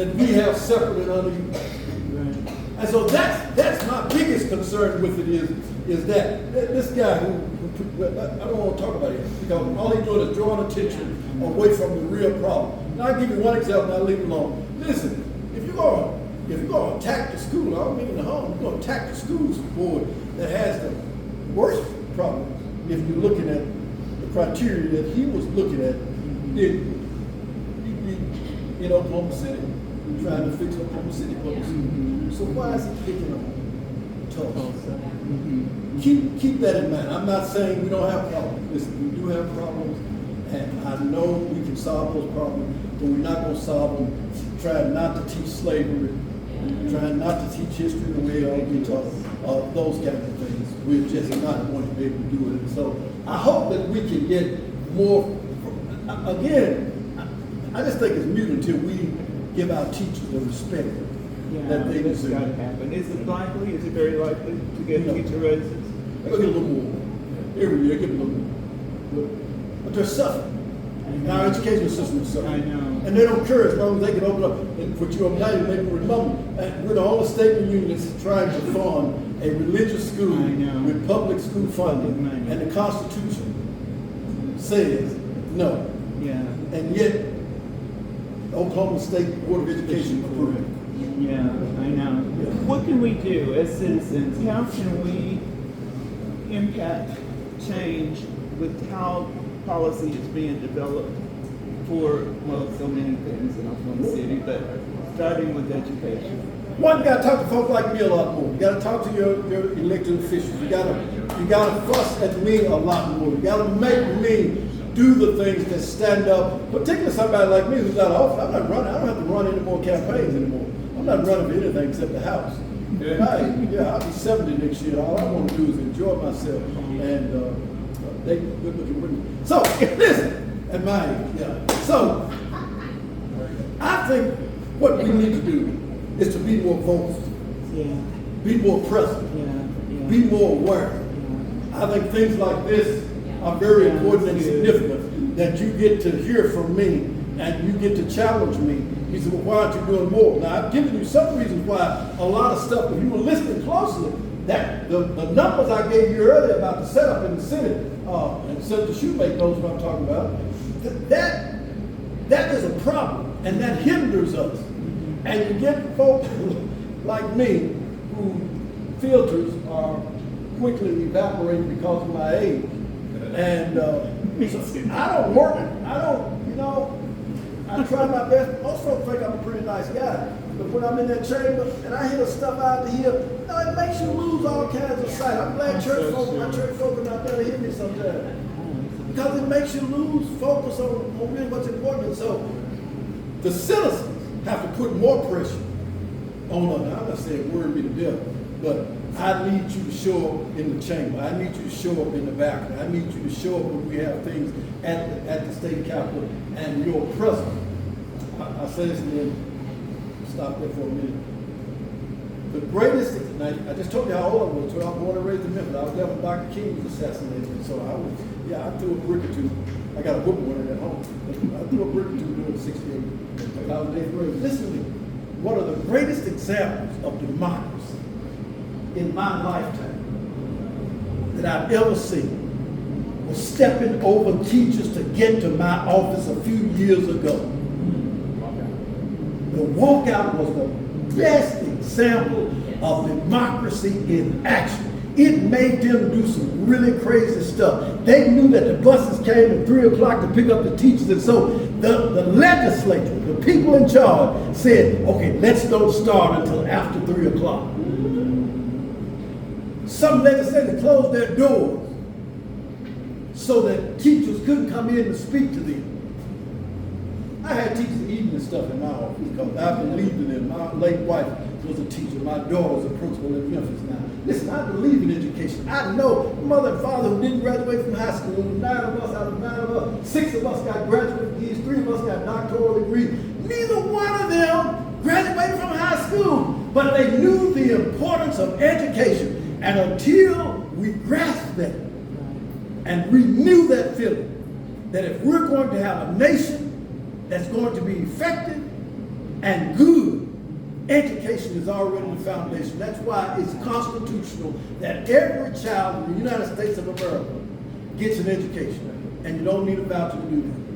that we have separate and unequal. And so that's my biggest concern with it is that this guy who I don't want to talk about it because all he's doing is drawing attention away from the real problem. Now I'll give you one example and I'll leave it alone. Listen, if you're going to attack the school, I don't mean the home, you're going to attack the schools board that has the worst problems. If you're looking at the criteria that he was looking at, in Oklahoma City, trying to fix Oklahoma City public schools. So why is he picking on Tulsa? Keep that in mind. I'm not saying we don't have problems. Listen, we do have problems, and I know we can solve those problems, but we're not going to solve them trying not to teach slavery, trying not to teach history the way we talk, those kinds of things. We're just not going to be able to do it. So I hope that we can get more. Again, I just think it's mute until we give our teachers the respect that they deserve. Got to happen. Is it likely? Is it very likely to get teacher raises? They'll get a little more. Every year, they get a little more. But they're suffering. And our education system is suffering. I know. And they don't care as long as they can open up and put you on night and make them remember. And we're the only state in the union that's trying to fund a religious school with public school funding. And the Constitution says no. Yeah. And yet, Oklahoma State Board of Education approved it. Yeah, I know. Yeah. What can we do as citizens? How can we impact change with how policy is being developed for, well, so many things in Oklahoma City, but starting with education? One, you gotta talk to folks like me a lot more. You gotta talk to your elected officials. You gotta fuss at me a lot more. You gotta make me do the things that stand up, particularly somebody like me who's out of office. I'm not running. I don't have to run any more campaigns anymore. I'm not running for anything except the House. I'll be 70 next year. All I want to do is enjoy myself. And they good looking women. So listen, at my age, So I think what we need to do is to be more vocal, be more present, be more aware. I think things like this are very important and significant, that you get to hear from me and you get to challenge me. He said, well, why aren't you doing more? Now, I've given you some reasons why a lot of stuff, if you were listening closely, that the numbers I gave you earlier about the setup in the Senate, and Senator Shoemake knows what I'm talking about, that is a problem, and that hinders us. And you get folks like me who filters are quickly evaporating because of my age. And so I don't work, I try my best. Most folks think I'm a pretty nice guy. But when I'm in that chamber and I hear stuff out here, it makes you lose all kinds of sight. I'm glad my church folk are not there to hear me sometimes. Because it makes you lose focus on really what's important. And so the citizens have to put more pressure on us. I'm not saying word be the devil, but I need you to show up in the chamber. I need you to show up in the balcony. I need you to show up when we have things at the state capitol and you're present. I say this and then stop there for a minute. The greatest, I just told you how old I was, so I was born and raised in Memphis. I was there when Dr. King was assassinated. So I threw a brick or two. I got a whooping with it at home. I threw a brick or two during 68. I was in 8th grade. Listen to me. One of the greatest examples of democracy in my lifetime that I've ever seen was stepping over teachers to get to my office a few years ago. The walkout was the best example of democracy in action. It made them do some really crazy stuff. They knew that the buses came at 3 o'clock to pick up the teachers, and so the legislature, the people in charge, said, okay, let's don't start until after 3 o'clock. Some legislators closed their doors so that teachers couldn't come in and speak to them. I had teachers eating and stuff in my office because I believed in them. My late wife was a teacher. My daughter's a principal in Memphis now. Listen, I believe in education. I know mother and father who didn't graduate from high school, 9 of us out of 9 of us, 6 of us got graduate degrees, 3 of us got doctoral degrees. Neither one of them graduated from high school, but they knew the importance of education. And until we grasp that and renew that feeling that if we're going to have a nation that's going to be effective, and good. Education is already the foundation. That's why it's constitutional that every child in the United States of America gets an education. And you don't need a voucher to do that.